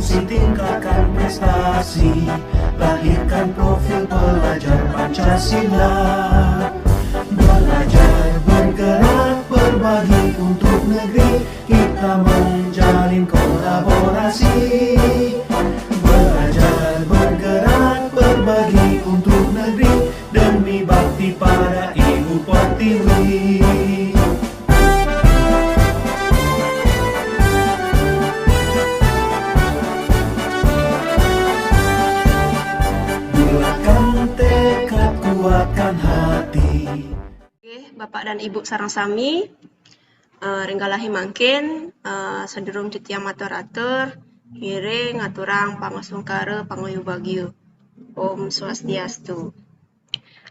berfungsi tingkatkan prestasi, lahirkan profil pelajar Pancasila. Belajar, bergerak, berbagi untuk negeri, kita menjalin kolaborasi. Belajar, bergerak, berbagi untuk negeri, demi bakti pada Ibu Pertiwi. Bulatkan tekad, kuatkan hati. Bapak dan Ibu sareng sami, ringgalahi mangkin sederung titiang maturatur, hire ngaturang pangasungkara pangoyu bagio. Om Swastiastu.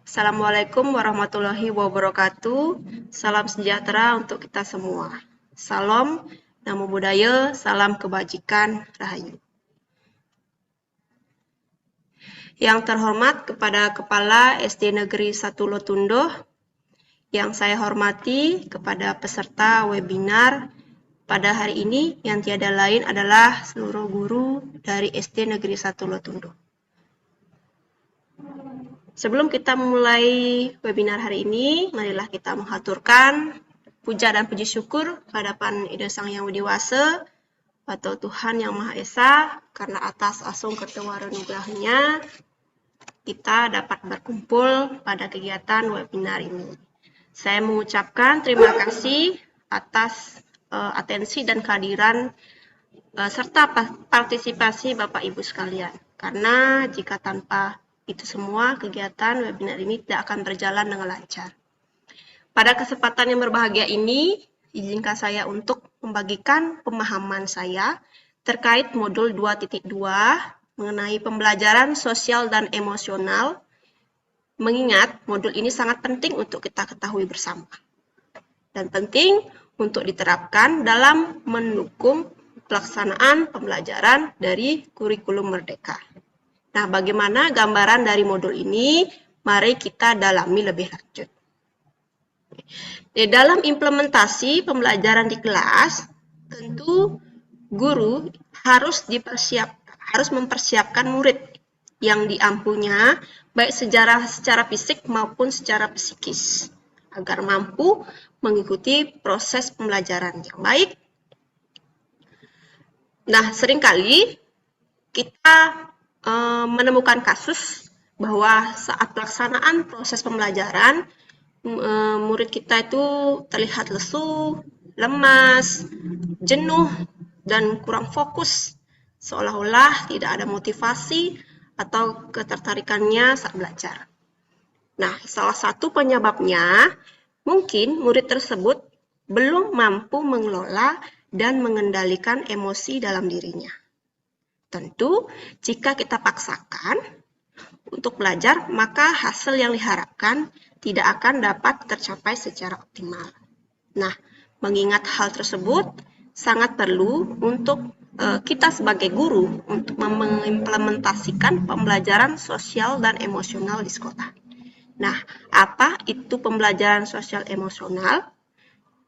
Assalamualaikum warahmatullahi wabarakatuh. Salam sejahtera untuk kita semua. Salam namo buddhaya, salam kebajikan, rahayu. Yang terhormat kepada Kepala SD Negeri 1 Lotundo, yang saya hormati kepada peserta webinar pada hari ini yang tiada lain adalah seluruh guru dari SD Negeri 1 Lotundo. Sebelum kita memulai webinar hari ini, marilah kita menghaturkan puja dan puji syukur kehadapan Ida Sang Yang Widiwasa atau Tuhan Yang Maha Esa, karena atas asung ketewaran-Nya kita dapat berkumpul pada kegiatan webinar ini. Saya mengucapkan terima kasih atas atensi dan kehadiran serta partisipasi Bapak Ibu sekalian. Karena jika tanpa itu semua, kegiatan webinar ini tidak akan berjalan dengan lancar. Pada kesempatan yang berbahagia ini, izinkan saya untuk membagikan pemahaman saya terkait modul 2.2 mengenai pembelajaran sosial dan emosional. Mengingat modul ini sangat penting untuk kita ketahui bersama dan penting untuk diterapkan dalam mendukung pelaksanaan pembelajaran dari kurikulum Merdeka. Nah, bagaimana gambaran dari modul ini? Mari kita dalami lebih lanjut. Di dalam implementasi pembelajaran di kelas, tentu guru harus mempersiapkan murid yang diampunya baik secara fisik maupun secara psikis agar mampu mengikuti proses pembelajaran yang baik. Nah, seringkali kita menemukan kasus bahwa saat pelaksanaan proses pembelajaran murid kita itu terlihat lesu, lemas, jenuh, dan kurang fokus, seolah-olah tidak ada motivasi atau ketertarikannya saat belajar. Nah, salah satu penyebabnya mungkin murid tersebut belum mampu mengelola dan mengendalikan emosi dalam dirinya. Tentu, jika kita paksakan untuk belajar, maka hasil yang diharapkan tidak akan dapat tercapai secara optimal. Nah, mengingat hal tersebut, sangat perlu untuk kita sebagai guru untuk mengimplementasikan pembelajaran sosial dan emosional di sekolah. Nah, apa itu pembelajaran sosial emosional?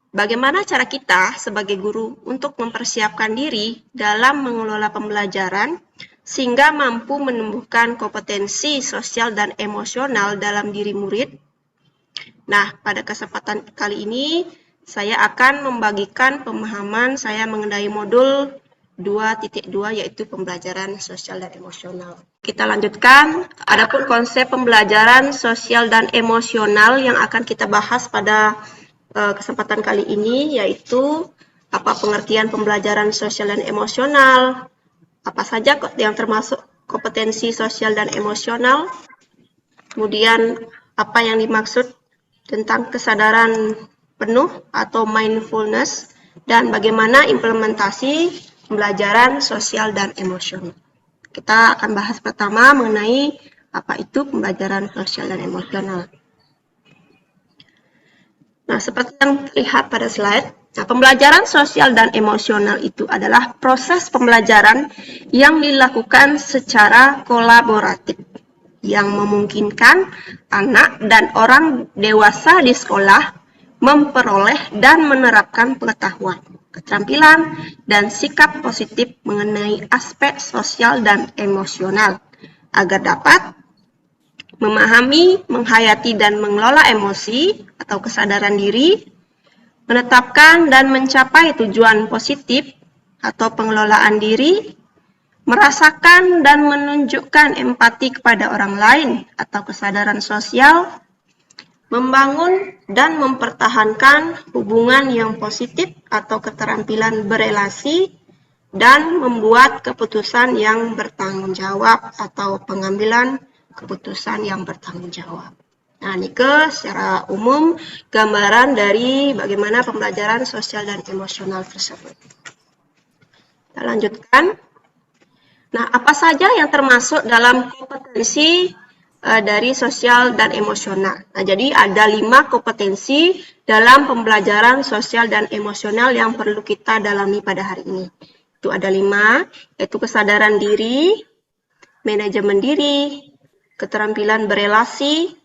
Bagaimana cara kita sebagai guru untuk mempersiapkan diri dalam mengelola pembelajaran sehingga mampu menumbuhkan kompetensi sosial dan emosional dalam diri murid? Nah, pada kesempatan kali ini saya akan membagikan pemahaman saya mengenai modul 2.2 yaitu pembelajaran sosial dan emosional. Kita lanjutkan, adapun konsep pembelajaran sosial dan emosional yang akan kita bahas pada kesempatan kali ini yaitu apa pengertian pembelajaran sosial dan emosional, apa saja yang termasuk kompetensi sosial dan emosional, kemudian apa yang dimaksud tentang kesadaran penuh atau mindfulness, dan bagaimana implementasi pembelajaran sosial dan emosional. Kita akan bahas pertama mengenai apa itu pembelajaran sosial dan emosional. Nah, seperti yang terlihat pada slide, pembelajaran sosial dan emosional itu adalah proses pembelajaran yang dilakukan secara kolaboratif, yang memungkinkan anak dan orang dewasa di sekolah memperoleh dan menerapkan pengetahuan, keterampilan, dan sikap positif mengenai aspek sosial dan emosional agar dapat memahami, menghayati, dan mengelola emosi atau kesadaran diri, menetapkan dan mencapai tujuan positif atau pengelolaan diri, merasakan dan menunjukkan empati kepada orang lain atau kesadaran sosial, membangun dan mempertahankan hubungan yang positif atau keterampilan berelasi, dan membuat keputusan yang bertanggung jawab atau pengambilan keputusan yang bertanggung jawab. Nah, ini secara umum gambaran dari bagaimana pembelajaran sosial dan emosional tersebut. Kita lanjutkan. Nah, apa saja yang termasuk dalam kompetensi dari sosial dan emosional? Nah, jadi ada 5 kompetensi dalam pembelajaran sosial dan emosional yang perlu kita dalami pada hari ini. Itu ada 5, yaitu kesadaran diri, manajemen diri, keterampilan berelasi,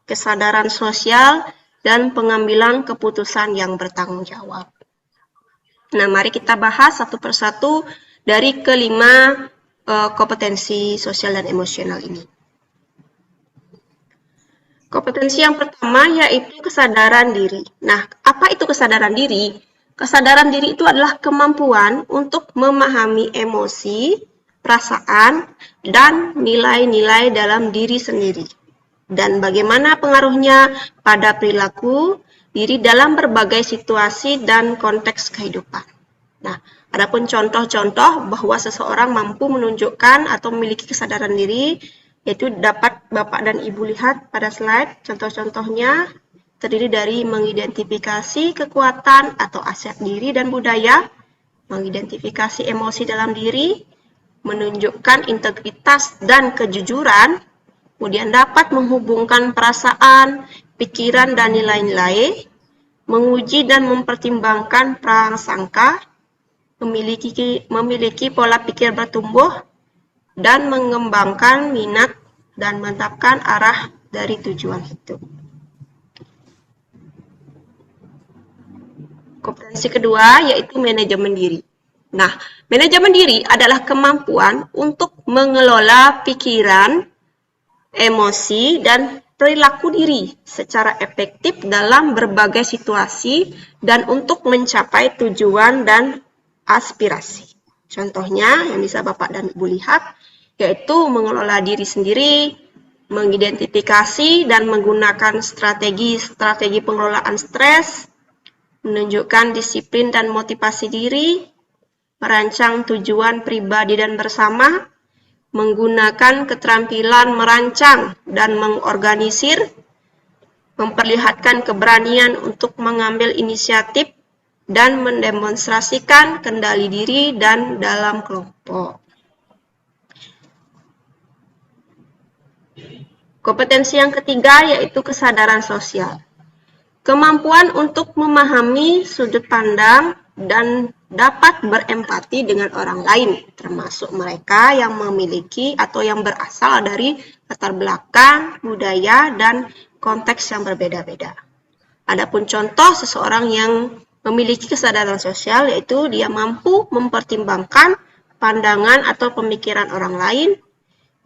kesadaran sosial, dan pengambilan keputusan yang bertanggung jawab. Nah, mari kita bahas satu persatu dari kelima kompetensi sosial dan emosional ini. Kompetensi yang pertama yaitu kesadaran diri. Nah, apa itu kesadaran diri? Kesadaran diri itu adalah kemampuan untuk memahami emosi, perasaan, dan nilai-nilai dalam diri sendiri. Dan bagaimana pengaruhnya pada perilaku diri dalam berbagai situasi dan konteks kehidupan. Nah, adapun contoh-contoh bahwa seseorang mampu menunjukkan atau memiliki kesadaran diri, yaitu dapat Bapak dan Ibu lihat pada slide. Contoh-contohnya terdiri dari mengidentifikasi kekuatan atau aset diri dan budaya, mengidentifikasi emosi dalam diri, menunjukkan integritas dan kejujuran, kemudian dapat menghubungkan perasaan, pikiran, dan nilai-nilai, menguji dan mempertimbangkan prasangka, memiliki pola pikir bertumbuh, dan mengembangkan minat dan menetapkan arah dari tujuan hidup. Kompetensi kedua yaitu manajemen diri. Nah, manajemen diri adalah kemampuan untuk mengelola pikiran, emosi, dan perilaku diri secara efektif dalam berbagai situasi dan untuk mencapai tujuan dan aspirasi. Contohnya yang bisa Bapak dan Ibu lihat yaitu mengelola diri sendiri, mengidentifikasi dan menggunakan strategi pengelolaan stres, menunjukkan disiplin dan motivasi diri, merancang tujuan pribadi dan bersama, menggunakan keterampilan merancang dan mengorganisir, memperlihatkan keberanian untuk mengambil inisiatif, dan mendemonstrasikan kendali diri dan dalam kelompok. Kompetensi yang ketiga yaitu kesadaran sosial. Kemampuan untuk memahami sudut pandang dan dapat berempati dengan orang lain, termasuk mereka yang memiliki atau yang berasal dari latar belakang, budaya, dan konteks yang berbeda-beda. Adapun contoh seseorang yang memiliki kesadaran sosial yaitu dia mampu mempertimbangkan pandangan atau pemikiran orang lain,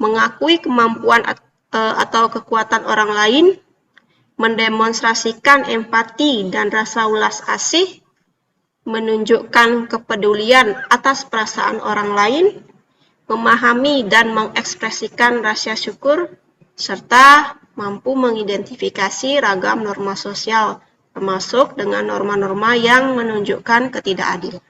mengakui kemampuan atau kekuatan orang lain, mendemonstrasikan empati dan rasa ulas asih, menunjukkan kepedulian atas perasaan orang lain, memahami dan mengekspresikan rasa syukur, serta mampu mengidentifikasi ragam norma sosial, termasuk dengan norma-norma yang menunjukkan ketidakadilan.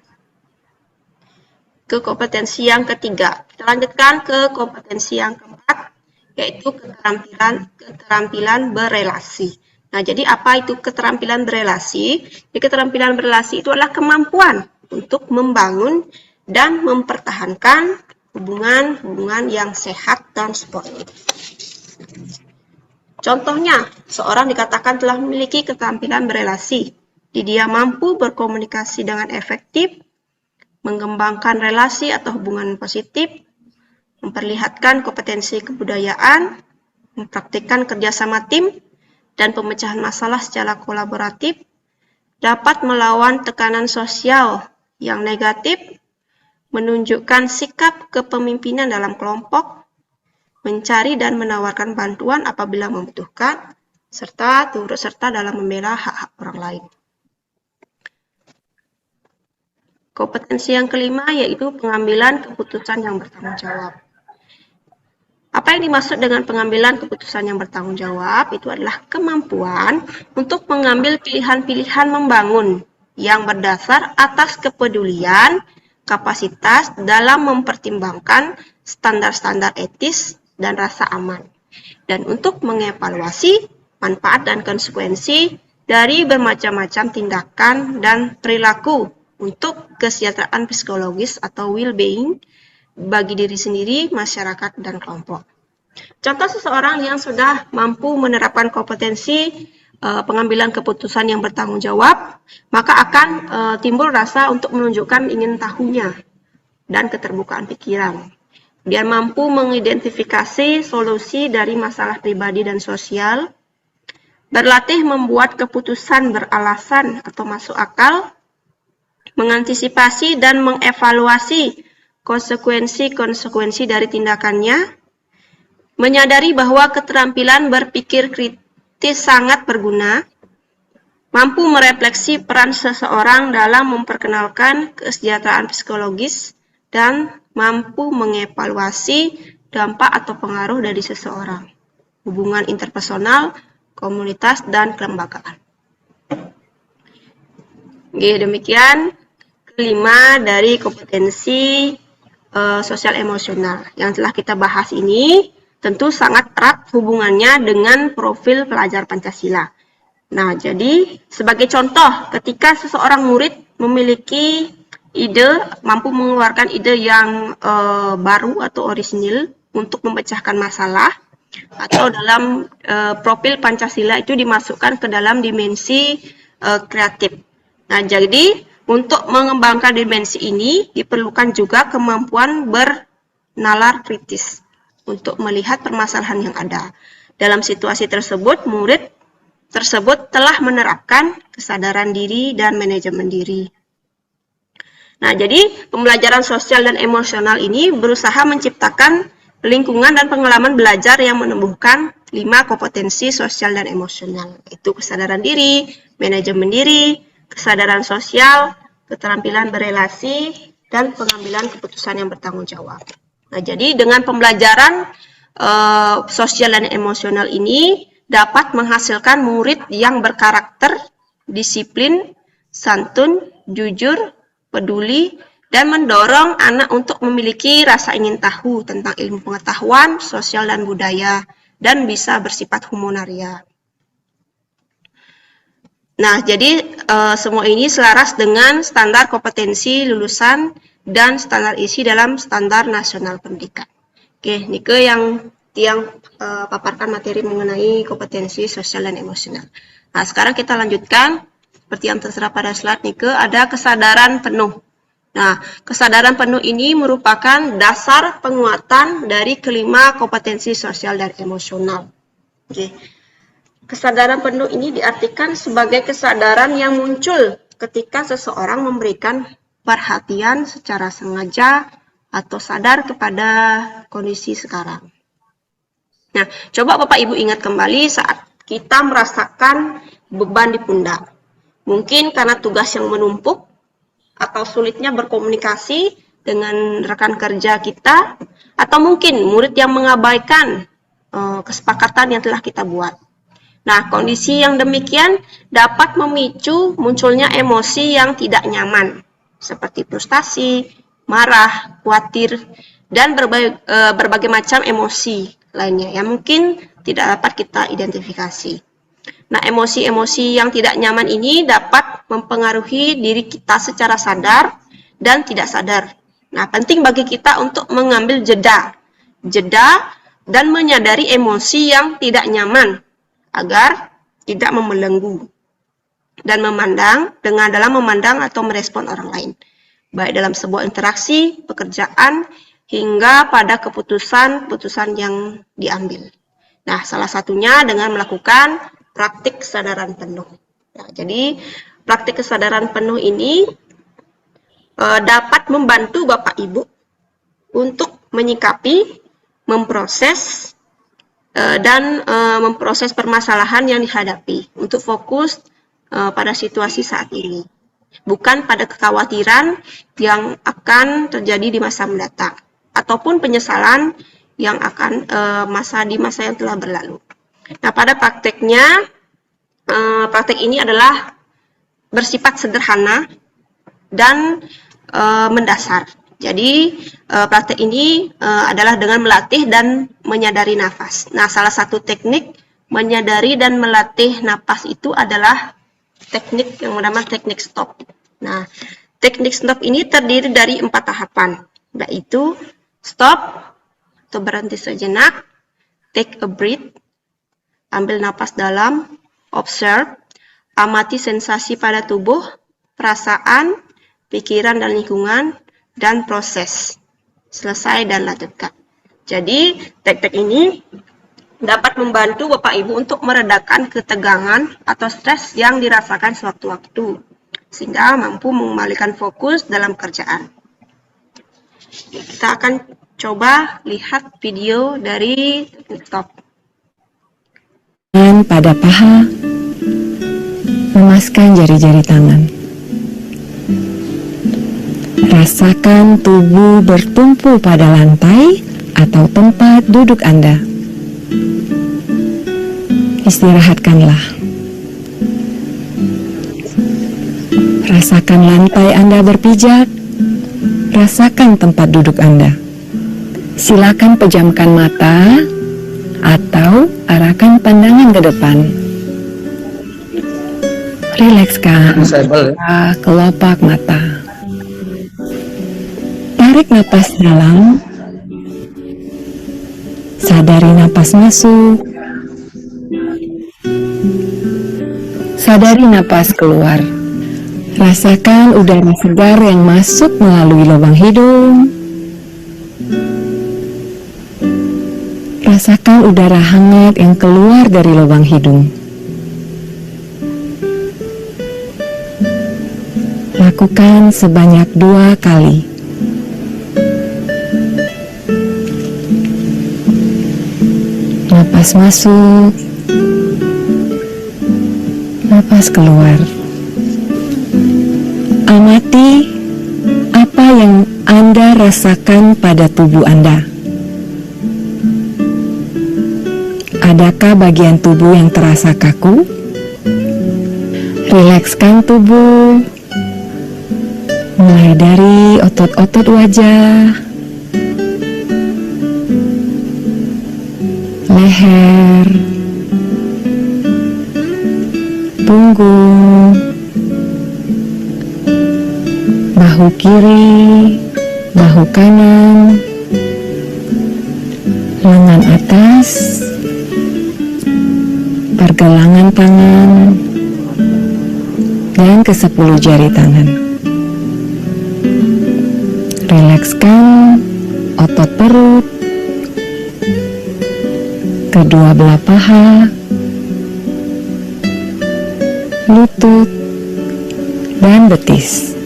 Ke kompetensi yang ketiga. Kita lanjutkan ke kompetensi yang keempat, yaitu keterampilan berelasi. Nah, jadi apa itu keterampilan berelasi? Jadi, keterampilan berelasi itu adalah kemampuan untuk membangun dan mempertahankan hubungan-hubungan yang sehat dan sportif. Contohnya, seorang dikatakan telah memiliki keterampilan berelasi. Dia mampu berkomunikasi dengan efektif, mengembangkan relasi atau hubungan positif, memperlihatkan kompetensi kebudayaan, mempraktikkan kerjasama tim, dan pemecahan masalah secara kolaboratif, dapat melawan tekanan sosial yang negatif, menunjukkan sikap kepemimpinan dalam kelompok, mencari dan menawarkan bantuan apabila membutuhkan, serta turut serta dalam membela hak-hak orang lain. Kompetensi yang kelima yaitu pengambilan keputusan yang bertanggung jawab. Apa yang dimaksud dengan pengambilan keputusan yang bertanggung jawab? Itu adalah kemampuan untuk mengambil pilihan-pilihan membangun yang berdasar atas kepedulian, kapasitas dalam mempertimbangkan standar-standar etis dan rasa aman, dan untuk mengevaluasi manfaat dan konsekuensi dari bermacam-macam tindakan dan perilaku untuk kesejahteraan psikologis atau well-being bagi diri sendiri, masyarakat, dan kelompok. Contoh seseorang yang sudah mampu menerapkan kompetensi pengambilan keputusan yang bertanggung jawab, maka akan timbul rasa untuk menunjukkan ingin tahunya dan keterbukaan pikiran. Dia mampu mengidentifikasi solusi dari masalah pribadi dan sosial, berlatih membuat keputusan beralasan atau masuk akal, mengantisipasi dan mengevaluasi konsekuensi-konsekuensi dari tindakannya, menyadari bahwa keterampilan berpikir kritis sangat berguna, mampu merefleksi peran seseorang dalam memperkenalkan kesejahteraan psikologis, dan mampu mengevaluasi dampak atau pengaruh dari seseorang, hubungan interpersonal, komunitas, dan kelembagaan. Oke, demikian kelima dari kompetensi sosial emosional yang telah kita bahas ini tentu sangat erat hubungannya dengan profil pelajar Pancasila. Nah, jadi sebagai contoh, ketika seseorang murid memiliki ide, mampu mengeluarkan ide yang baru atau orisinil untuk memecahkan masalah, atau dalam profil Pancasila itu dimasukkan ke dalam dimensi kreatif. Nah, jadi untuk mengembangkan dimensi ini diperlukan juga kemampuan bernalar kritis untuk melihat permasalahan yang ada. Dalam situasi tersebut, murid tersebut telah menerapkan kesadaran diri dan manajemen diri. Nah, jadi pembelajaran sosial dan emosional ini berusaha menciptakan lingkungan dan pengalaman belajar yang menumbuhkan 5 kompetensi sosial dan emosional, yaitu kesadaran diri, manajemen diri, kesadaran sosial, keterampilan berelasi, dan pengambilan keputusan yang bertanggung jawab. Nah, jadi dengan pembelajaran sosial dan emosional ini dapat menghasilkan murid yang berkarakter, disiplin, santun, jujur, peduli, dan mendorong anak untuk memiliki rasa ingin tahu tentang ilmu pengetahuan, sosial, dan budaya, dan bisa bersifat humanitarian. Nah, jadi semua ini selaras dengan standar kompetensi lulusan dan standar isi dalam standar nasional pendidikan. Oke, Nike yang paparkan materi mengenai kompetensi sosial dan emosional. Nah, sekarang kita lanjutkan. Seperti yang tertera pada slide Nike, ada kesadaran penuh. Nah, kesadaran penuh ini merupakan dasar penguatan dari kelima kompetensi sosial dan emosional. Oke. Kesadaran penuh ini diartikan sebagai kesadaran yang muncul ketika seseorang memberikan perhatian secara sengaja atau sadar kepada kondisi sekarang. Nah, coba Bapak Ibu ingat kembali saat kita merasakan beban di pundak. Mungkin karena tugas yang menumpuk atau sulitnya berkomunikasi dengan rekan kerja kita, atau mungkin murid yang mengabaikan kesepakatan yang telah kita buat. Nah, kondisi yang demikian dapat memicu munculnya emosi yang tidak nyaman, seperti frustasi, marah, khawatir, dan berbagai macam emosi lainnya yang mungkin tidak dapat kita identifikasi. Nah, emosi-emosi yang tidak nyaman ini dapat mempengaruhi diri kita secara sadar dan tidak sadar. Nah, penting bagi kita untuk mengambil jeda dan menyadari emosi yang tidak nyaman agar tidak membelenggu dan dalam memandang atau merespon orang lain, baik dalam sebuah interaksi, pekerjaan, hingga pada keputusan yang diambil. Nah, salah satunya dengan melakukan praktik kesadaran penuh. Nah, jadi praktik kesadaran penuh ini dapat membantu Bapak Ibu untuk menyikapi, memproses, dan memproses permasalahan yang dihadapi untuk fokus pada situasi saat ini, bukan pada kekhawatiran yang akan terjadi di masa mendatang ataupun penyesalan yang akan di masa yang telah berlalu. Nah, pada prakteknya, praktek ini adalah bersifat sederhana dan mendasar. Jadi praktek ini adalah dengan melatih dan menyadari nafas. Nah, salah satu teknik menyadari dan melatih nafas itu adalah teknik yang bernama teknik stop. Nah, teknik stop ini terdiri dari 4 tahapan, yaitu stop atau berhenti sejenak, take a breath, ambil napas dalam, observe, amati sensasi pada tubuh, perasaan, pikiran dan lingkungan, dan proses. Selesai dan lanjutkan. Jadi, teknik ini dapat membantu Bapak Ibu untuk meredakan ketegangan atau stres yang dirasakan sewaktu-waktu, sehingga mampu mengembalikan fokus dalam kerjaan. Kita akan coba lihat video dari teknik stop. Tangan pada paha, lemaskan jari-jari tangan. Rasakan tubuh bertumpu pada lantai atau tempat duduk Anda. Istirahatkanlah. Rasakan lantai Anda berpijak. Rasakan tempat duduk Anda. Silakan pejamkan mata atau arahkan pandangan ke depan. Rilekskan kelopak mata. Tarik napas dalam. Sadari napas masuk. Sadari napas keluar. Rasakan udara segar yang masuk melalui lubang hidung. Rasakan udara hangat yang keluar dari lubang hidung. Lakukan sebanyak 2 kali. Napas masuk, napas keluar. Amati apa yang Anda rasakan pada tubuh Anda. Adakah bagian tubuh yang terasa kaku? Rilekskan tubuh, mulai dari otot-otot wajah, leher, punggung, bahu kiri, bahu kanan, lengan atas, pergelangan tangan, dan ke-10 jari tangan. Rilekskan otot perut, kedua belah paha, lutut, dan betis,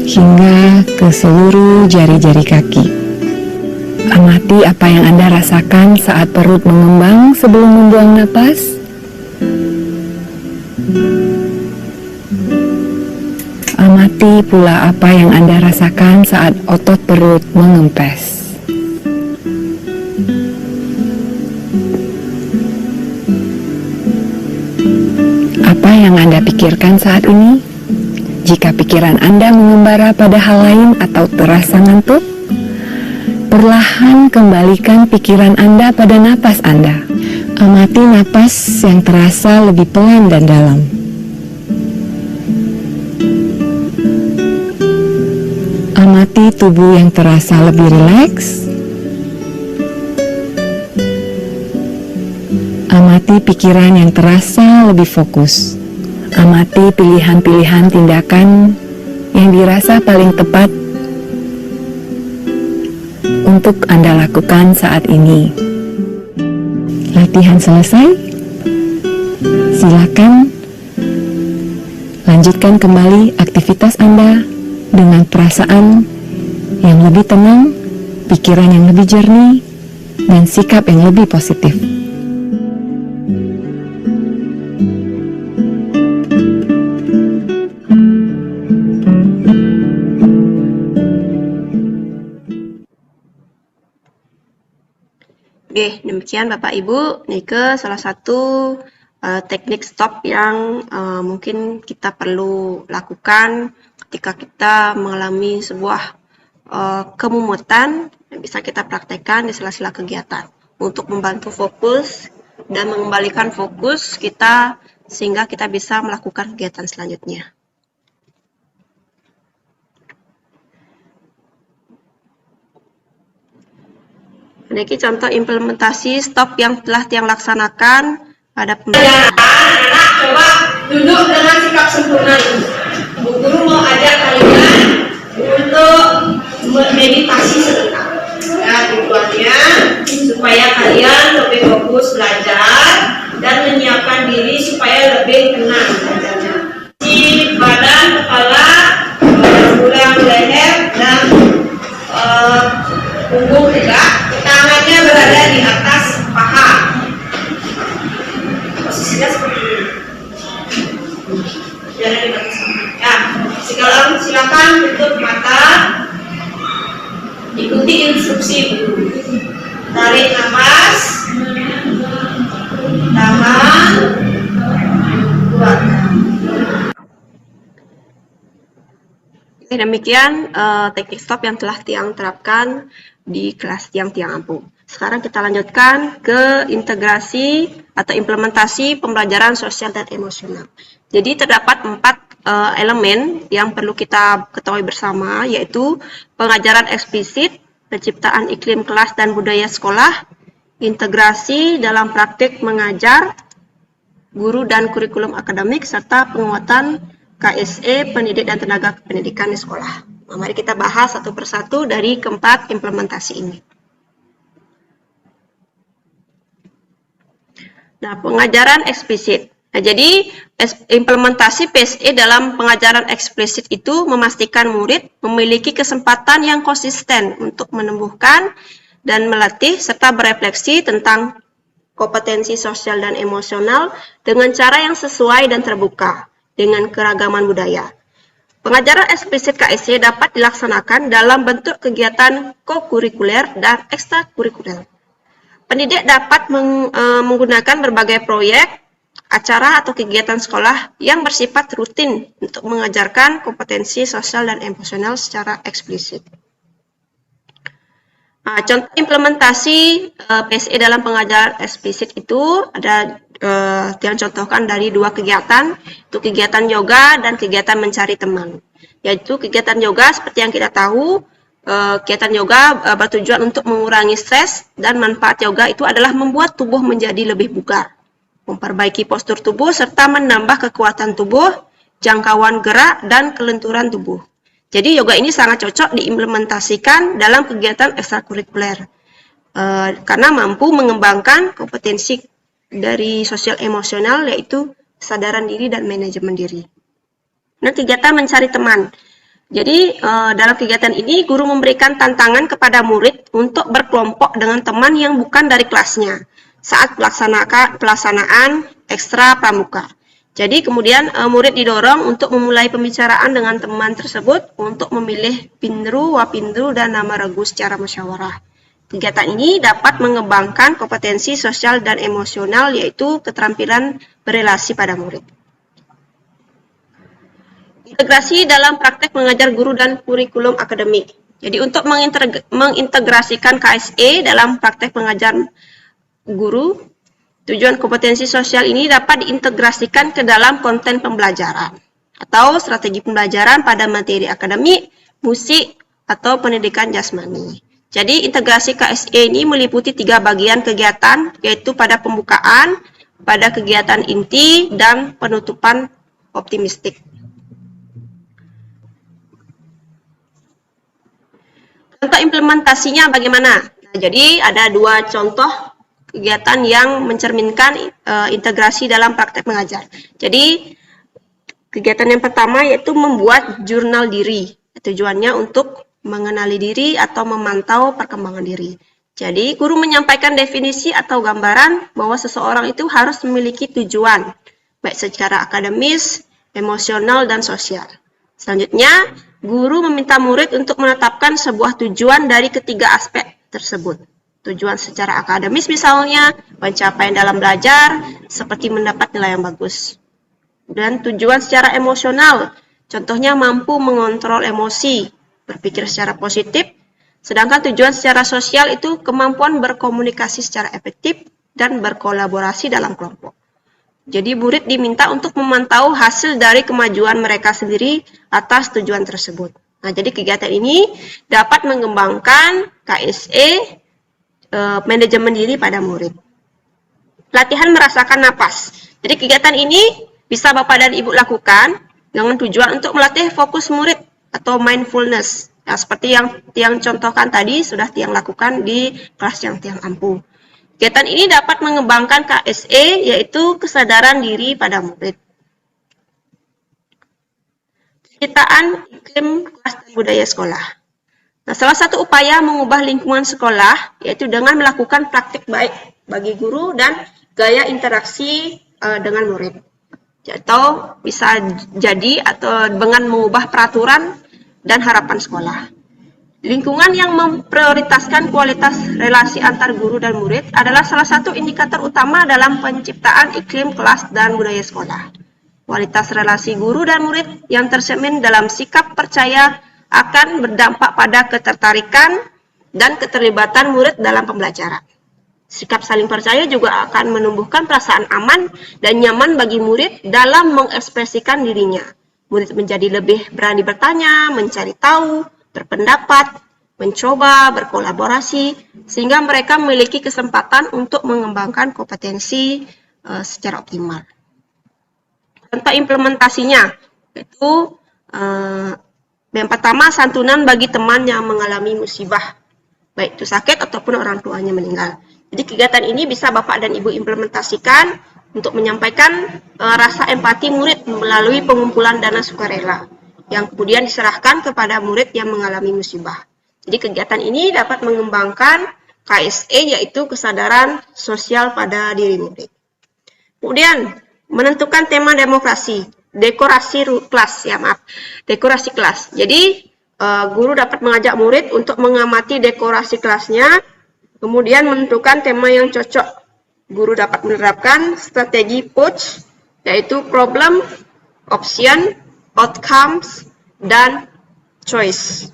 hingga ke seluruh jari-jari kaki. Amati apa yang Anda rasakan saat perut mengembang sebelum membuang napas. Amati pula apa yang Anda rasakan saat otot perut mengempes. Apa yang Anda pikirkan saat ini? Jika pikiran Anda mengembara pada hal lain atau terasa ngantuk, perlahan kembalikan pikiran Anda pada napas Anda. Amati napas yang terasa lebih pelan dan dalam. Amati tubuh yang terasa lebih rileks. Amati pikiran yang terasa lebih fokus. Amati pilihan-pilihan tindakan yang dirasa paling tepat untuk Anda lakukan saat ini. Latihan selesai. Silakan Lanjutkan kembali aktivitas Anda dengan perasaan yang lebih tenang, pikiran yang lebih jernih, dan sikap yang lebih positif. Oke, demikian Bapak Ibu, Nike salah satu teknik stop yang mungkin kita perlu lakukan ketika kita mengalami sebuah kemumutan yang bisa kita praktekkan di sela-sela kegiatan untuk membantu fokus dan mengembalikan fokus kita sehingga kita bisa melakukan kegiatan selanjutnya. Ini contoh implementasi stop yang telah Tiang laksanakan pada pembelajaran. Anak-anak coba duduk dengan sikap sempurna. Bu Guru mau ajak kalian untuk meditasi sebentar. Ya, tujuannya supaya kalian lebih fokus belajar dan menyiapkan diri supaya lebih tenang belajarnya. Di badan, kepala, tulang leher dan punggung tegak. Tangannya berada di atas paha. Posisinya seperti ini. Berada di atas paha. Ya, silakan tutup mata. Ikuti instruksi guru. Tarik nafas. Tahan. Keluarkan. Demikian teknik stop yang telah Tiang terapkan di kelas Tiang Ampuh. Sekarang kita lanjutkan ke integrasi atau implementasi pembelajaran sosial dan emosional. Jadi terdapat 4 elemen yang perlu kita ketahui bersama, yaitu pengajaran eksplisit, penciptaan iklim kelas dan budaya sekolah, integrasi dalam praktik mengajar, guru dan kurikulum akademik, serta penguatan KSE, pendidik dan tenaga pendidikan di sekolah. Nah, mari kita bahas satu persatu dari keempat implementasi ini. Nah, pengajaran eksplisit. Nah, jadi implementasi PSE dalam pengajaran eksplisit itu memastikan murid memiliki kesempatan yang konsisten untuk menumbuhkan dan melatih serta berefleksi tentang kompetensi sosial dan emosional dengan cara yang sesuai dan terbuka dengan keragaman budaya. Pengajaran eksplisit KSE dapat dilaksanakan dalam bentuk kegiatan kokurikuler dan ekstrakurikuler. Pendidik dapat menggunakan berbagai proyek, acara atau kegiatan sekolah yang bersifat rutin untuk mengajarkan kompetensi sosial dan emosional secara eksplisit. Nah, contoh implementasi PSE dalam pengajaran eksplisit itu ada yang contohkan dari 2 kegiatan, itu kegiatan yoga dan kegiatan mencari teman. Yaitu kegiatan yoga seperti yang kita tahu, kegiatan yoga bertujuan untuk mengurangi stres dan manfaat yoga itu adalah membuat tubuh menjadi lebih bugar, memperbaiki postur tubuh serta menambah kekuatan tubuh, jangkauan gerak dan kelenturan tubuh. Jadi yoga ini sangat cocok diimplementasikan dalam kegiatan ekstrakurikuler karena mampu mengembangkan kompetensi dari sosial emosional, yaitu kesadaran diri dan manajemen diri. Nah, kegiatan mencari teman. Jadi dalam kegiatan ini guru memberikan tantangan kepada murid untuk berkelompok dengan teman yang bukan dari kelasnya saat pelaksanaan ekstra pramuka. Jadi kemudian murid didorong untuk memulai pembicaraan dengan teman tersebut untuk memilih pindru, wapindru, dan nama regu secara musyawarah. Kegiatan ini dapat mengembangkan kompetensi sosial dan emosional, yaitu keterampilan berelasi pada murid. Integrasi dalam praktek mengajar guru dan kurikulum akademik. Jadi untuk mengintegrasikan KSE dalam praktek mengajar guru, tujuan kompetensi sosial ini dapat diintegrasikan ke dalam konten pembelajaran atau strategi pembelajaran pada materi akademik, musik, atau pendidikan jasmani. Jadi integrasi KSE ini meliputi 3 bagian kegiatan, yaitu pada pembukaan, pada kegiatan inti, dan penutupan optimistik. Contoh implementasinya bagaimana? Nah, jadi ada 2 contoh kegiatan yang mencerminkan integrasi dalam praktek mengajar. Jadi Kegiatan yang pertama yaitu membuat jurnal diri. Tujuannya untuk mengenali diri atau memantau perkembangan diri. Jadi, guru menyampaikan definisi atau gambaran bahwa seseorang itu harus memiliki tujuan, baik secara akademis, emosional, dan sosial. Selanjutnya, guru meminta murid untuk menetapkan sebuah tujuan dari ketiga aspek tersebut. Tujuan secara akademis misalnya, pencapaian dalam belajar, seperti mendapat nilai yang bagus. Dan tujuan secara emosional, contohnya mampu mengontrol emosi, berpikir secara positif. Sedangkan tujuan secara sosial itu kemampuan berkomunikasi secara efektif dan berkolaborasi dalam kelompok. Jadi murid diminta untuk memantau hasil dari kemajuan mereka sendiri atas tujuan tersebut. Nah, jadi kegiatan ini dapat mengembangkan KSE, manajemen diri pada murid. Latihan merasakan napas. Jadi kegiatan ini bisa Bapak dan Ibu lakukan dengan tujuan untuk melatih fokus murid atau mindfulness. Nah, seperti yang Tiang contohkan tadi, sudah Tiang lakukan di kelas yang Tiang ampu. Kegiatan ini dapat mengembangkan KSE, yaitu kesadaran diri pada murid. Penciptaan iklim kelas dan budaya sekolah. Nah, salah satu upaya mengubah lingkungan sekolah, yaitu dengan melakukan praktik baik bagi guru dan gaya interaksi dengan murid. Atau bisa jadi atau dengan mengubah peraturan dan harapan sekolah. Lingkungan yang memprioritaskan kualitas relasi antar guru dan murid adalah salah satu indikator utama dalam penciptaan iklim kelas dan budaya sekolah. Kualitas relasi guru dan murid yang tercermin dalam sikap percaya akan berdampak pada ketertarikan dan keterlibatan murid dalam pembelajaran. Sikap saling percaya juga akan menumbuhkan perasaan aman dan nyaman bagi murid dalam mengekspresikan dirinya. Murid menjadi lebih berani bertanya, mencari tahu, berpendapat, mencoba, berkolaborasi, sehingga mereka memiliki kesempatan untuk mengembangkan kompetensi secara optimal. Contoh implementasinya, yaitu yang pertama, santunan bagi teman yang mengalami musibah, baik itu sakit ataupun orang tuanya meninggal. Jadi kegiatan ini bisa Bapak dan Ibu implementasikan untuk menyampaikan rasa empati murid melalui pengumpulan dana sukarela yang kemudian diserahkan kepada murid yang mengalami musibah. Jadi kegiatan ini dapat mengembangkan KSE, yaitu kesadaran sosial pada diri murid. Kemudian menentukan tema dekorasi kelas. Jadi guru dapat mengajak murid untuk mengamati dekorasi kelasnya, kemudian menentukan tema yang cocok. Guru dapat menerapkan strategi POACH, yaitu problem, option, outcomes, dan choice.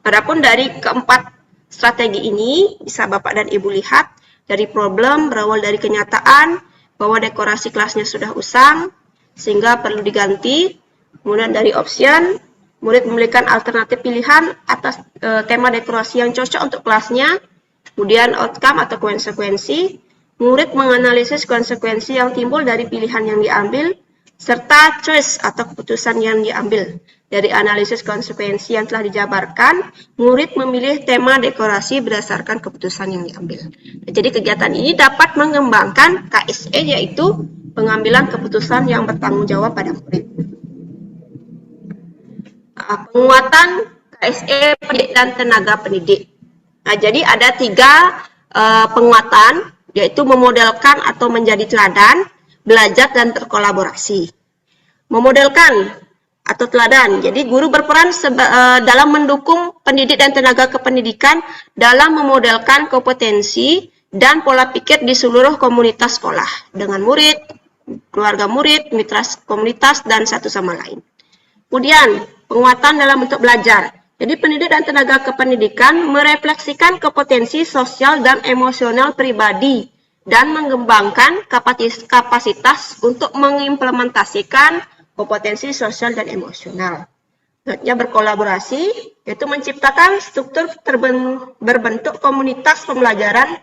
Adapun dari keempat strategi ini, bisa Bapak dan Ibu lihat, dari problem berawal dari kenyataan bahwa dekorasi kelasnya sudah usang, sehingga perlu diganti. Kemudian dari option, murid memberikan alternatif pilihan atas tema dekorasi yang cocok untuk kelasnya. Kemudian outcome atau konsekuensi, murid menganalisis konsekuensi yang timbul dari pilihan yang diambil, serta choice atau keputusan yang diambil. Dari analisis konsekuensi yang telah dijabarkan, murid memilih tema dekorasi berdasarkan keputusan yang diambil. Jadi kegiatan ini dapat mengembangkan KSE, yaitu pengambilan keputusan yang bertanggung jawab pada murid. Penguatan KSE pendidik dan tenaga pendidik. Nah, jadi ada 3 penguatan, yaitu memodelkan atau menjadi teladan, belajar, dan terkolaborasi. Memodelkan atau teladan, jadi guru berperan dalam mendukung pendidik dan tenaga kependidikan dalam memodelkan kompetensi dan pola pikir di seluruh komunitas sekolah, dengan murid, keluarga murid, mitra komunitas, dan satu sama lain. Kemudian, penguatan dalam bentuk belajar. Jadi pendidik dan tenaga kependidikan merefleksikan kompetensi sosial dan emosional pribadi dan mengembangkan kapasitas untuk mengimplementasikan kompetensi sosial dan emosional. Selanjutnya berkolaborasi, yaitu menciptakan struktur berbentuk komunitas pembelajaran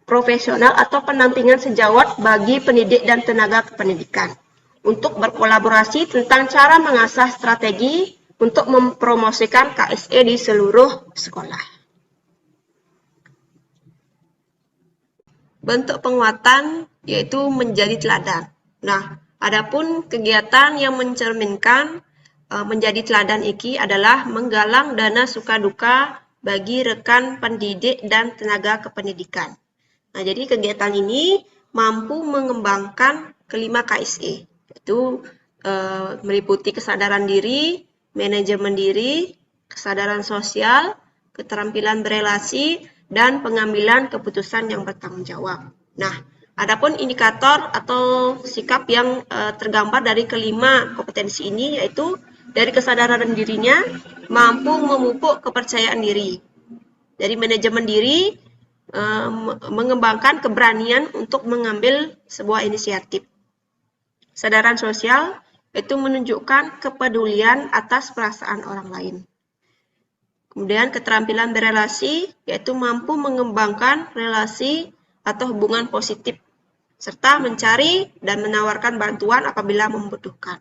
profesional atau pendampingan sejawat bagi pendidik dan tenaga kependidikan untuk berkolaborasi tentang cara mengasah strategi untuk mempromosikan KSE di seluruh sekolah. Bentuk penguatan yaitu menjadi teladan. Nah, Adapun kegiatan yang mencerminkan menjadi teladan IKI adalah menggalang dana suka-duka bagi rekan pendidik dan tenaga kependidikan. Nah, jadi kegiatan ini mampu mengembangkan kelima KSE, yaitu meliputi kesadaran diri, manajemen diri, kesadaran sosial, keterampilan berelasi, dan pengambilan keputusan yang bertanggung jawab. Nah, adapun indikator atau sikap yang tergambar dari kelima kompetensi ini yaitu dari kesadaran dirinya mampu memupuk kepercayaan diri. Dari manajemen diri mengembangkan keberanian untuk mengambil sebuah inisiatif. Kesadaran sosial itu menunjukkan kepedulian atas perasaan orang lain. Kemudian keterampilan berelasi yaitu mampu mengembangkan relasi atau hubungan positif serta mencari dan menawarkan bantuan apabila membutuhkan.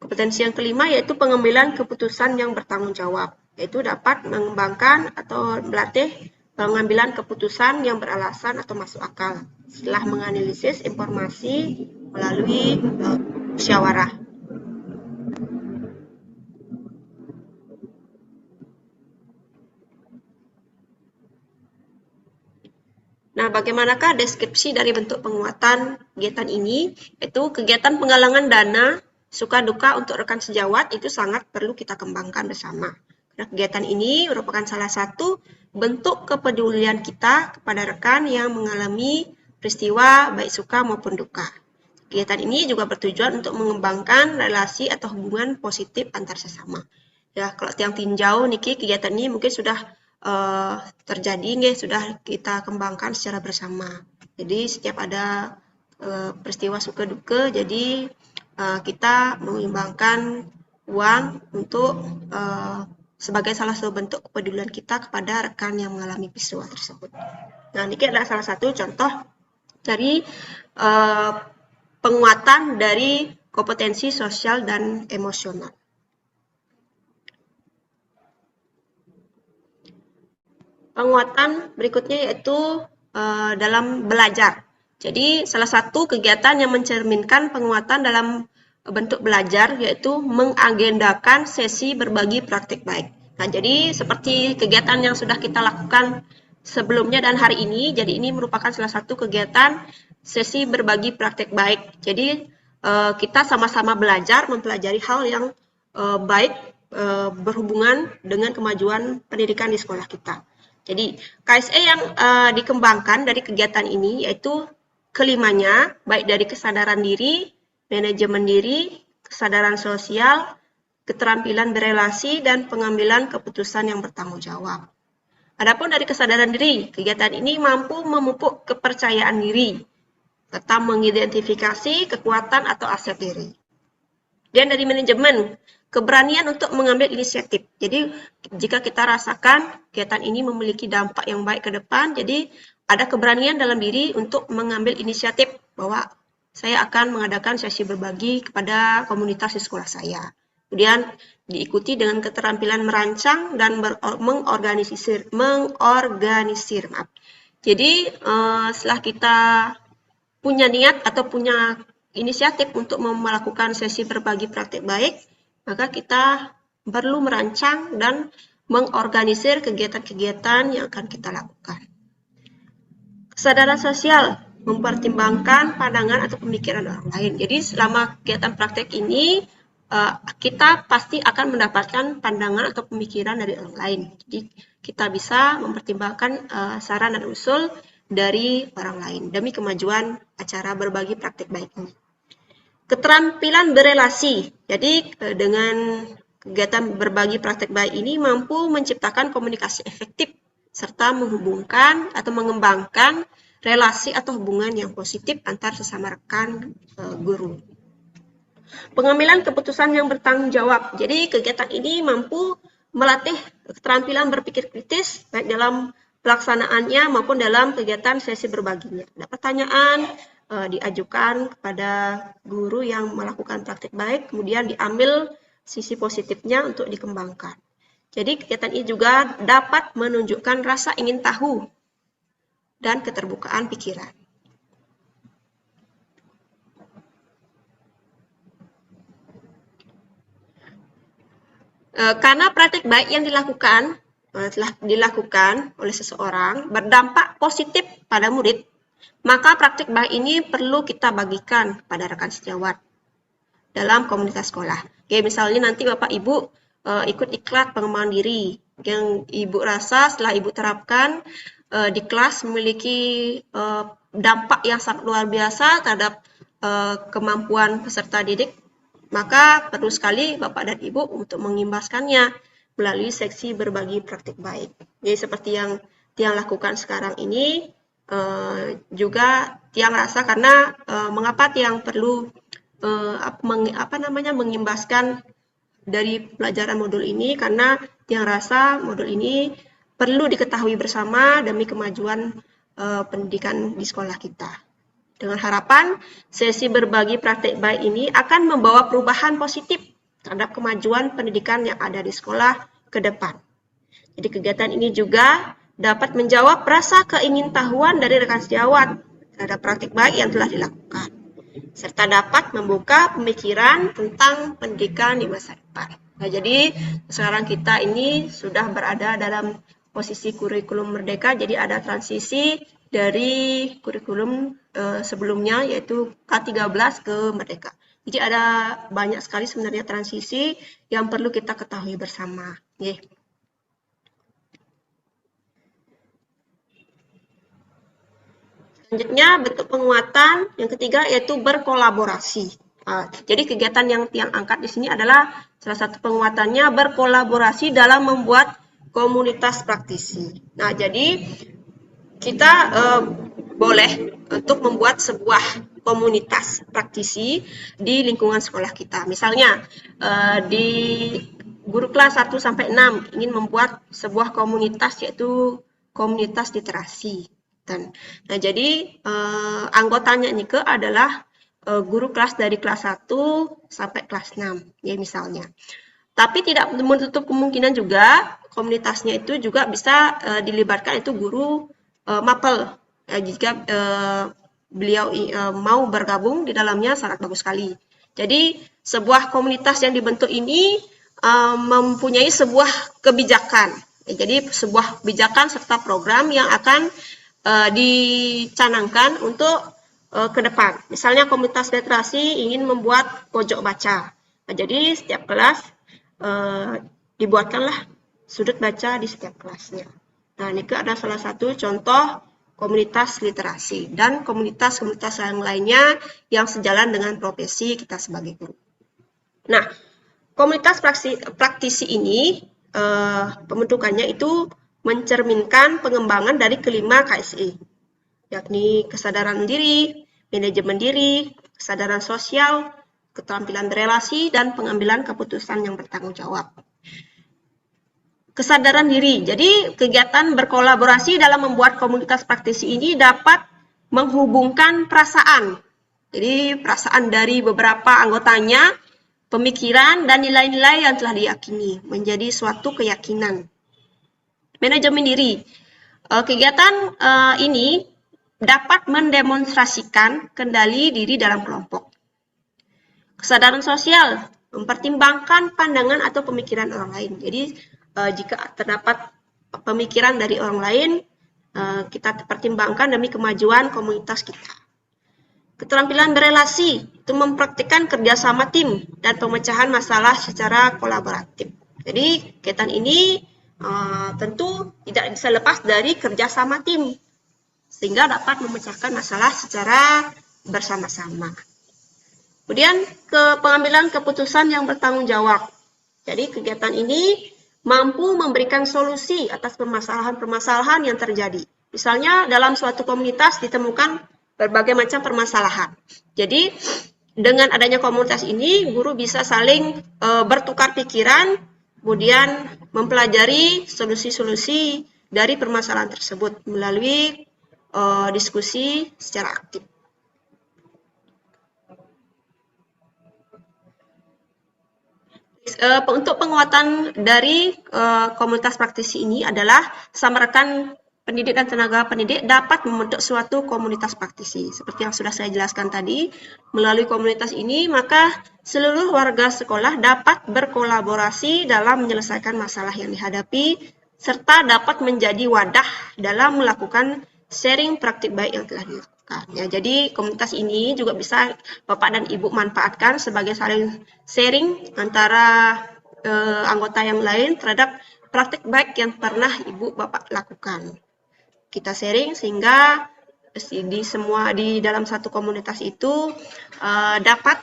Kompetensi yang kelima yaitu pengambilan keputusan yang bertanggung jawab, yaitu dapat mengembangkan atau melatih pengambilan keputusan yang beralasan atau masuk akal setelah menganalisis informasi melalui musyawarah. Nah, bagaimanakah deskripsi dari bentuk penguatan kegiatan ini? Yaitu kegiatan penggalangan dana suka duka untuk rekan sejawat itu sangat perlu kita kembangkan bersama. Karena kegiatan ini merupakan salah satu bentuk kepedulian kita kepada rekan yang mengalami peristiwa baik suka maupun duka. Kegiatan ini juga bertujuan untuk mengembangkan relasi atau hubungan positif antar sesama. Ya, kalau tiang tinjau niki kegiatan ini mungkin sudah terjadi nggih, sudah kita kembangkan secara bersama. Jadi setiap ada peristiwa suka duka, jadi kita mengimbangkan uang untuk sebagai salah satu bentuk kepedulian kita kepada rekan yang mengalami peristiwa tersebut. Nah, ini adalah salah satu contoh dari penguatan dari kompetensi sosial dan emosional. Penguatan berikutnya yaitu dalam belajar. Jadi salah satu kegiatan yang mencerminkan penguatan dalam bentuk belajar yaitu mengagendakan sesi berbagi praktik baik. Nah, jadi seperti kegiatan yang sudah kita lakukan sebelumnya dan hari ini, jadi ini merupakan salah satu kegiatan sesi berbagi praktik baik. Jadi kita sama-sama belajar, mempelajari hal yang baik berhubungan dengan kemajuan pendidikan di sekolah kita. Jadi KSE yang dikembangkan dari kegiatan ini yaitu kelimanya, baik dari kesadaran diri, manajemen diri, kesadaran sosial, keterampilan berelasi, dan pengambilan keputusan yang bertanggung jawab. Adapun dari kesadaran diri, kegiatan ini mampu memupuk kepercayaan diri, serta mengidentifikasi kekuatan atau aset diri. Dan dari manajemen, keberanian untuk mengambil inisiatif. Jadi jika kita rasakan kegiatan ini memiliki dampak yang baik ke depan, jadi ada keberanian dalam diri untuk mengambil inisiatif bahwa saya akan mengadakan sesi berbagi kepada komunitas di sekolah saya. Kemudian diikuti dengan keterampilan merancang dan mengorganisir. Jadi setelah kita punya niat atau punya inisiatif untuk melakukan sesi berbagi praktik baik, maka kita perlu merancang dan mengorganisir kegiatan-kegiatan yang akan kita lakukan. Kesadaran sosial mempertimbangkan pandangan atau pemikiran orang lain. Jadi selama kegiatan praktik ini kita pasti akan mendapatkan pandangan atau pemikiran dari orang lain. Jadi kita bisa mempertimbangkan saran dan usul dari orang lain demi kemajuan acara berbagi praktik baik ini. Keterampilan berelasi. Jadi dengan kegiatan berbagi praktik baik ini mampu menciptakan komunikasi efektif serta menghubungkan atau mengembangkan relasi atau hubungan yang positif antar sesama rekan guru. Pengambilan keputusan yang bertanggung jawab. Jadi kegiatan ini mampu melatih keterampilan berpikir kritis baik dalam pelaksanaannya maupun dalam kegiatan sesi berbaginya. Ada pertanyaan diajukan kepada guru yang melakukan praktik baik, kemudian diambil sisi positifnya untuk dikembangkan. Jadi kegiatan ini juga dapat menunjukkan rasa ingin tahu dan keterbukaan pikiran. Karena praktik baik yang telah dilakukan oleh seseorang berdampak positif pada murid, maka praktik baik ini perlu kita bagikan pada rekan sejawat dalam komunitas sekolah. Oke, misalnya nanti Bapak Ibu ikut iklat pengembangan diri yang Ibu rasa setelah Ibu terapkan di kelas memiliki dampak yang sangat luar biasa terhadap kemampuan peserta didik, maka perlu sekali Bapak dan Ibu untuk mengimbaskannya melalui seksi berbagi praktik baik. Jadi seperti yang Tiang lakukan sekarang ini, juga Tiang rasa karena mengapa Tiang perlu mengimbaskan dari pelajaran modul ini, karena Tiang rasa modul ini perlu diketahui bersama demi kemajuan pendidikan di sekolah kita. Dengan harapan sesi berbagi praktik baik ini akan membawa perubahan positif terhadap kemajuan pendidikan yang ada di sekolah ke depan. Jadi kegiatan ini juga dapat menjawab rasa keingintahuan dari rekan sejawat terhadap praktik baik yang telah dilakukan, serta dapat membuka pemikiran tentang pendidikan di masa depan. Nah, jadi sekarang kita ini sudah berada dalam posisi kurikulum merdeka, jadi ada transisi dari kurikulum sebelumnya yaitu K13 ke merdeka. Jadi ada banyak sekali sebenarnya transisi yang perlu kita ketahui bersama. Selanjutnya bentuk penguatan yang ketiga yaitu berkolaborasi. Jadi kegiatan yang Tiang angkat di sini adalah salah satu penguatannya berkolaborasi dalam membuat komunitas praktisi. Nah, jadi kita boleh untuk membuat sebuah komunitas praktisi di lingkungan sekolah kita. Misalnya di guru kelas 1 sampai 6 ingin membuat sebuah komunitas yaitu komunitas literasi. Nah, jadi anggotanya ini adalah guru kelas dari kelas 1 sampai kelas 6 ya misalnya. Tapi tidak menutup kemungkinan juga komunitasnya itu juga bisa dilibatkan itu guru mapel. Jika beliau mau bergabung di dalamnya sangat bagus sekali. Jadi sebuah komunitas yang dibentuk ini mempunyai sebuah kebijakan. Jadi sebuah kebijakan serta program yang akan dicanangkan untuk ke depan. Misalnya komunitas literasi ingin membuat pojok baca. Nah, jadi setiap kelas dibuatkanlah sudut baca di setiap kelasnya. Nah, ini ada salah satu contoh komunitas literasi dan komunitas-komunitas yang lainnya yang sejalan dengan profesi kita sebagai guru. Nah, komunitas praktisi ini pembentukannya itu mencerminkan pengembangan dari kelima KSE, yakni kesadaran diri, manajemen diri, kesadaran sosial, keterampilan berelasi, dan pengambilan keputusan yang bertanggung jawab. Kesadaran diri, jadi kegiatan berkolaborasi dalam membuat komunitas praktisi ini dapat menghubungkan perasaan. Jadi perasaan dari beberapa anggotanya, pemikiran, dan nilai-nilai yang telah diyakini menjadi suatu keyakinan. Manajemen diri, kegiatan ini dapat mendemonstrasikan kendali diri dalam kelompok. Kesadaran sosial, mempertimbangkan pandangan atau pemikiran orang lain. Jadi jika terdapat pemikiran dari orang lain, kita pertimbangkan demi kemajuan komunitas kita. Keterampilan berelasi, itu mempraktikkan kerjasama tim dan pemecahan masalah secara kolaboratif. Jadi kegiatan ini tentu tidak bisa lepas dari kerjasama tim, sehingga dapat memecahkan masalah secara bersama-sama. Kemudian pengambilan keputusan yang bertanggung jawab. Jadi kegiatan ini mampu memberikan solusi atas permasalahan-permasalahan yang terjadi. Misalnya dalam suatu komunitas ditemukan berbagai macam permasalahan. Jadi dengan adanya komunitas ini, guru bisa saling bertukar pikiran, kemudian mempelajari solusi-solusi dari permasalahan tersebut melalui diskusi secara aktif. Untuk penguatan dari komunitas praktisi ini adalah sama rekan pendidik dan tenaga pendidik dapat membentuk suatu komunitas praktisi. Seperti yang sudah saya jelaskan tadi, melalui komunitas ini maka seluruh warga sekolah dapat berkolaborasi dalam menyelesaikan masalah yang dihadapi, serta dapat menjadi wadah dalam melakukan sharing praktik baik yang telah dilakukan. Ya, jadi komunitas ini juga bisa Bapak dan Ibu manfaatkan sebagai saling sharing antara anggota yang lain terhadap praktik baik yang pernah Ibu Bapak lakukan. Kita sharing sehingga di dalam satu komunitas itu dapat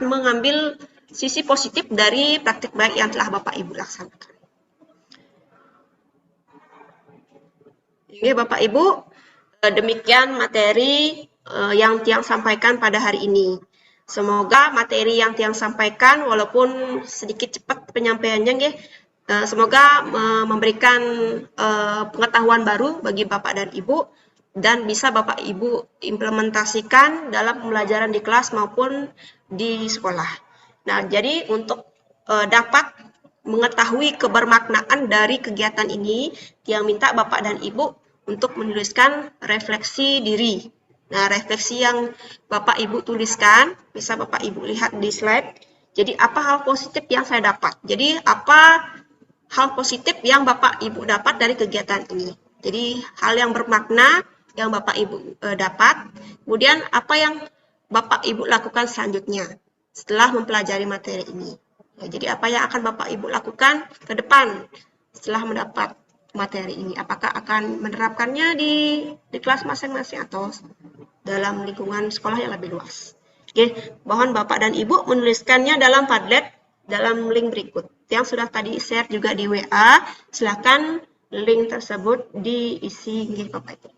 mengambil sisi positif dari praktik baik yang telah Bapak Ibu laksanakan. Ini Bapak Ibu, demikian materi yang Tiang sampaikan pada hari ini. Semoga materi yang Tiang sampaikan walaupun sedikit cepat penyampaiannya, semoga memberikan pengetahuan baru bagi Bapak dan Ibu dan bisa Bapak Ibu implementasikan dalam pembelajaran di kelas maupun di sekolah. Nah, jadi untuk dapat mengetahui kebermaknaan dari kegiatan ini, Tiang minta Bapak dan Ibu untuk menuliskan refleksi diri. Nah, refleksi yang Bapak Ibu tuliskan, bisa Bapak Ibu lihat di slide. Jadi, apa hal positif yang saya dapat? Jadi, apa hal positif yang Bapak Ibu dapat dari kegiatan ini? Jadi, hal yang bermakna yang Bapak Ibu dapat. Kemudian, apa yang Bapak Ibu lakukan selanjutnya setelah mempelajari materi ini? Ya, jadi, apa yang akan Bapak Ibu lakukan ke depan setelah mendapat materi ini? Apakah akan menerapkannya di kelas masing-masing atau dalam lingkungan sekolah yang lebih luas? Oke, mohon Bapak dan Ibu menuliskannya dalam Padlet dalam link berikut yang sudah tadi share juga di WA. Silakan link tersebut diisi Bapak Ibu.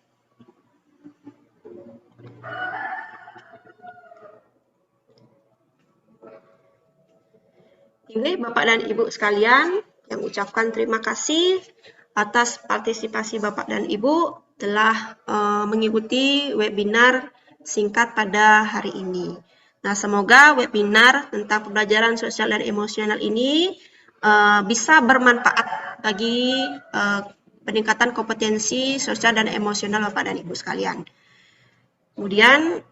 Ini Bapak dan Ibu sekalian, yang ucapkan terima kasih atas partisipasi Bapak dan Ibu telah mengikuti webinar singkat pada hari ini. Nah, semoga webinar tentang pembelajaran sosial dan emosional ini bisa bermanfaat bagi peningkatan kompetensi sosial dan emosional Bapak dan Ibu sekalian. Kemudian,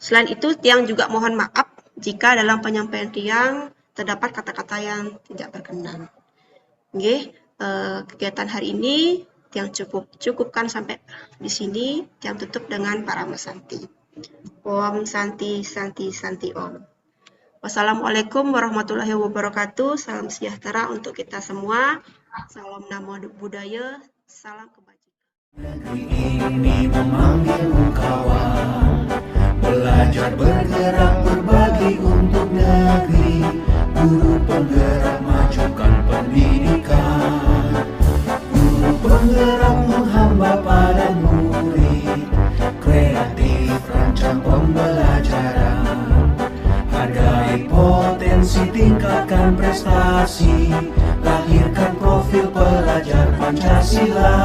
selain itu, Tiang juga mohon maaf jika dalam penyampaian Tiang terdapat kata-kata yang tidak berkenan. Oke, kegiatan hari ini Tiang cukupkan sampai di sini. Tiang tutup dengan Parama Santi. Om Santi Santi Santi Om. Wassalamualaikum warahmatullahi wabarakatuh. Salam sejahtera untuk kita semua. Salam Namo Buddhaya. Salam kebajikan. Negeri ini memanggilmu kawan, belajar bergerak berbagi untuk negeri. Guru penggerak majukan pendidikan, guru penggerak menghamba pada murid, kreatif rancang pembelajaran, hargai potensi tingkatkan prestasi, lahirkan profil pelajar Pancasila.